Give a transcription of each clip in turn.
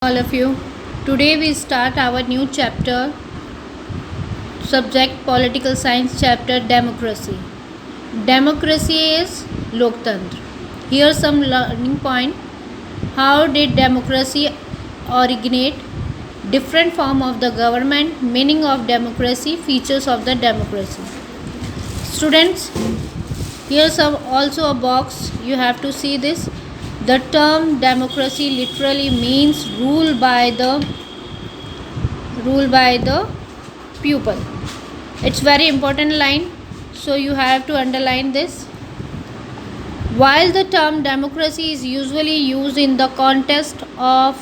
All of you. Today we start our new chapter, subject political science chapter democracy. Democracy is Loktantra. Here some learning point. How did democracy originate? Different form of the government, meaning of democracy, features of the democracy. Students, here's also a box. You have to see this. The term democracy literally means rule by the pupil. It's very important line, so you have to underline this. While the term democracy is usually used in the context of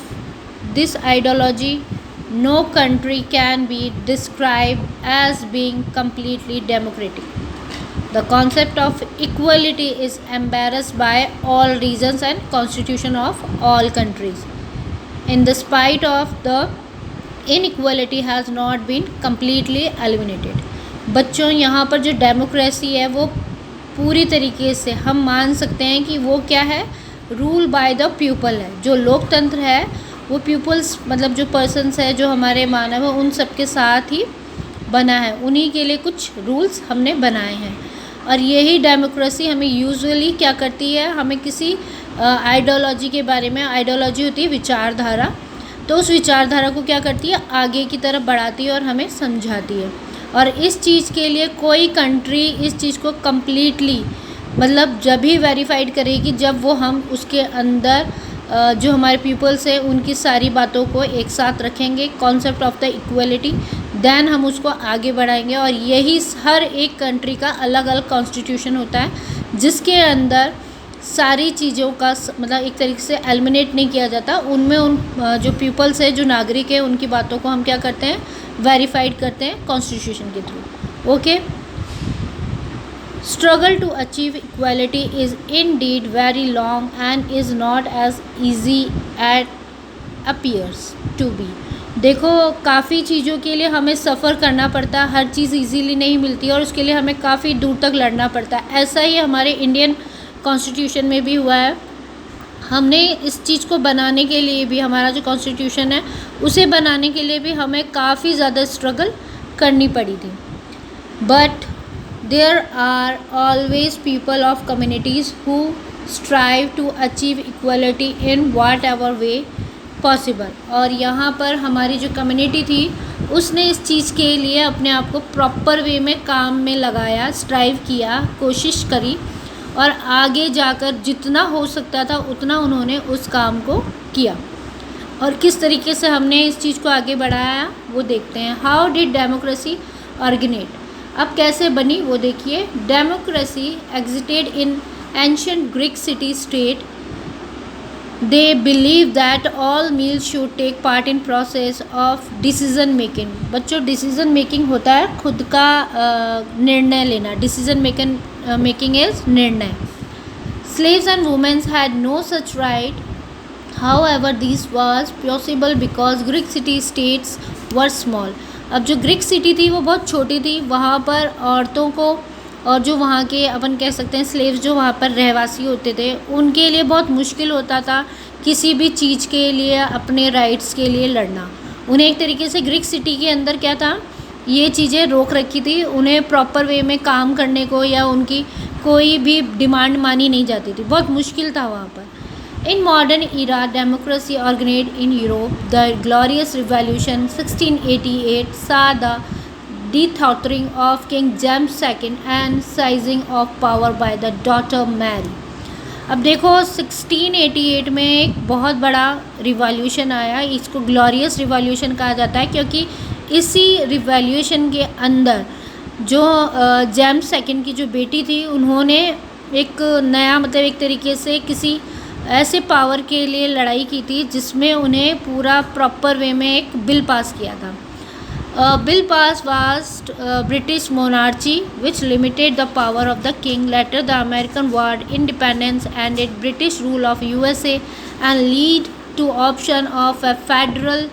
this ideology, no country can be described as being completely democratic. The concept of equality is embraced by all regions and constitution of all countries. In the spite of the inequality has not been completely eliminated. बच्चों यहाँ पर जो democracy है वो पूरी तरीके से हम मान सकते हैं कि वो क्या है, रूल बाय द पीपल है. जो लोकतंत्र है वो पीपल्स मतलब जो पर्सन्स है, जो हमारे मानव है, उन सब के साथ ही बना है. उन्हीं के लिए कुछ रूल्स हमने बनाए हैं. और यही डेमोक्रेसी हमें यूजुअली क्या करती है, हमें किसी आइडियोलॉजी के बारे में, आइडियोलॉजी होती है विचारधारा, तो उस विचारधारा को क्या करती है, आगे की तरफ बढ़ाती है और हमें समझाती है. और इस चीज़ के लिए कोई कंट्री इस चीज़ को कम्प्लीटली मतलब जब ही वेरीफाइड करेगी जब वो हम उसके अंदर जो हमारे पीपल्स हैं उनकी सारी बातों को एक साथ रखेंगे, concept of the equality, then हम उसको आगे बढ़ाएंगे. और यही हर एक कंट्री का अलग अलग कॉन्स्टिट्यूशन होता है जिसके अंदर सारी चीज़ों का मतलब एक तरीके से एलिमिनेट नहीं किया जाता. उनमें उन जो पीपल्स है, जो नागरिक है, उनकी बातों को हम क्या करते हैं, वेरीफाइड करते हैं कॉन्स्टिट्यूशन के through. Okay. Struggle to achieve equality is indeed very long and is not as easy as appears to be. देखो काफ़ी चीज़ों के लिए हमें सफ़र करना पड़ता है, हर चीज़ इजीली नहीं मिलती और उसके लिए हमें काफ़ी दूर तक लड़ना पड़ता है. ऐसा ही हमारे इंडियन कॉन्स्टिट्यूशन में भी हुआ है. हमने इस चीज़ को बनाने के लिए भी, हमारा जो कॉन्स्टिट्यूशन है उसे बनाने के लिए भी हमें काफ़ी ज़्यादा स्ट्रगल करनी पड़ी थी. But there are always people of communities who strive to achieve equality in whatever way possible. और यहाँ पर हमारी जो कम्युनिटी थी उसने इस चीज़ के लिए अपने आप को प्रॉपर वे में काम में लगाया, स्ट्राइव किया, कोशिश करी और आगे जाकर जितना हो सकता था उतना उन्होंने उस काम को किया. और किस तरीके से हमने इस चीज़ को आगे बढ़ाया वो देखते हैं. हाउ डिड डेमोक्रेसी ऑर्गेनेट, अब कैसे बनी वो देखिए. Democracy existed in ancient Greek city state. They believe that all males should take part in process of decision making. बच्चों डिसीजन मेकिंग होता है खुद का निर्णय लेना. डिसीजन मेकिंग इज निर्णय. Slaves and womens had no such right. However, this was possible because Greek city states were small. अब जो ग्रीक सिटी थी वो बहुत छोटी थी. वहाँ पर औरतों को और जो वहाँ के अपन कह सकते हैं स्लेव्स जो वहाँ पर रहवासी होते थे उनके लिए बहुत मुश्किल होता था किसी भी चीज़ के लिए, अपने राइट्स के लिए लड़ना. उन्हें एक तरीके से ग्रीक सिटी के अंदर क्या था, ये चीज़ें रोक रखी थी. उन्हें प्रॉपर वे में काम करने को या उनकी कोई भी डिमांड मानी नहीं जाती थी. बहुत मुश्किल था वहाँ पर. In modern era, democracy originated in Europe. The Glorious Revolution 1688 saw the dethroning of King James II and seizing of power by the daughter Mary. अब देखो 1688 में एक बहुत बड़ा रिवॉल्यूशन आया. इसको ग्लोरियस रिवॉल्यूशन कहा जाता है क्योंकि इसी रिवॉल्यूशन के अंदर जो जेम्स सेकंड की जो बेटी थी उन्होंने एक नया मतलब एक तरीके से किसी ऐसे पावर के लिए लड़ाई की थी जिसमें उन्हें पूरा प्रॉपर वे में एक बिल पास किया था. Bill pass was British monarchy which limited the power of the king. Later the American war independence ended British rule of USA and lead to option of a federal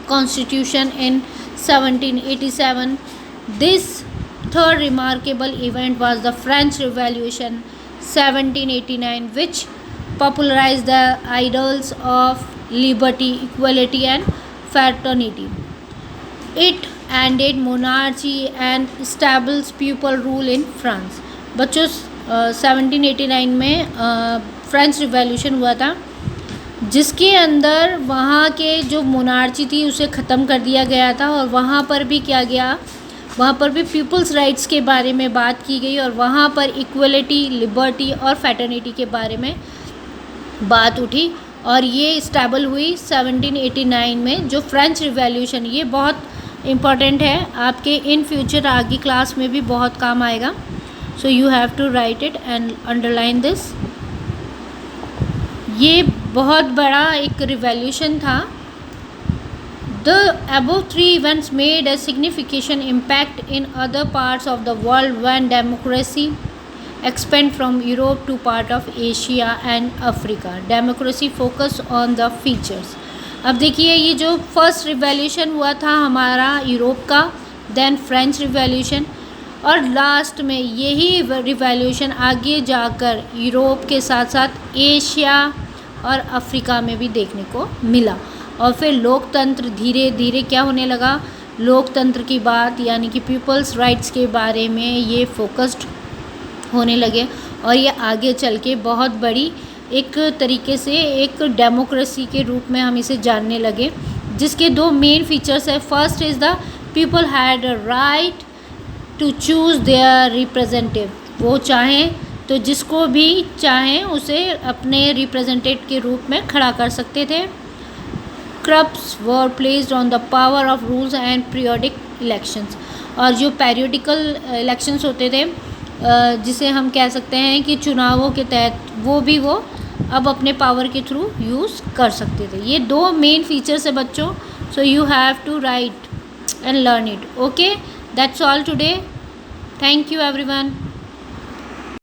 constitution in 1787. This third remarkable event was the French Revolution 1789 which popularized the ideals of liberty, equality and fraternity. It ended monarchy and established pupil rule in France. बच्चों 1789 में French revolution हुआ था, जिसके अंदर वहाँ के जो monarchy थी उसे ख़त्म कर दिया गया था, और वहाँ पर भी किया गया, वहाँ पर भी पीपल्स राइट्स के बारे में बात की गई, और वहाँ पर इक्वलिटी, लिबर्टी और फैटर्निटी के बारे में बात उठी, और ये इस्टेबल हुई 1789 में। जो फ्रेंच रिवॉल्यूशन, ये बहुत इम्पॉर्टेंट है, आपके इन फ्यूचर आगे क्लास में भी बहुत काम आएगा। So you have to write it and underline this. ये बहुत बड़ा एक रिवॉल्यूशन था। The above three events made a significant impact in other parts of the world when democracy expanded from Europe to part of Asia and Africa. Democracy focus on the features. अब देखिए, ये जो first revolution हुआ था हमारा Europe का, then French revolution, और last में यही रिवॉल्यूशन आगे जाकर यूरोप के साथ साथ एशिया और अफ्रीका में भी देखने को मिला। और फिर लोकतंत्र धीरे धीरे क्या होने लगा, लोकतंत्र की बात यानी कि पीपल्स राइट्स के बारे में ये फोकस्ड होने लगे, और ये आगे चल के बहुत बड़ी एक तरीके से एक डेमोक्रेसी के रूप में हम इसे जानने लगे, जिसके दो मेन फीचर्स है। First is the people had a right to choose their representative, वो चाहें तो जिसको भी चाहें उसे अपने रिप्रेजेंटेटिव के रूप में खड़ा कर सकते थे। Curbs were placed on the power of rules and periodic elections, और जो पेरियोडिकल इलेक्शंस होते थे, जिसे हम कह सकते हैं कि चुनावों के तहत, वो अब अपने पावर के थ्रू यूज़ कर सकते थे। ये दो मेन फीचर्स है बच्चों। So you have to write and learn it. Okay, that's all today. Thank you everyone.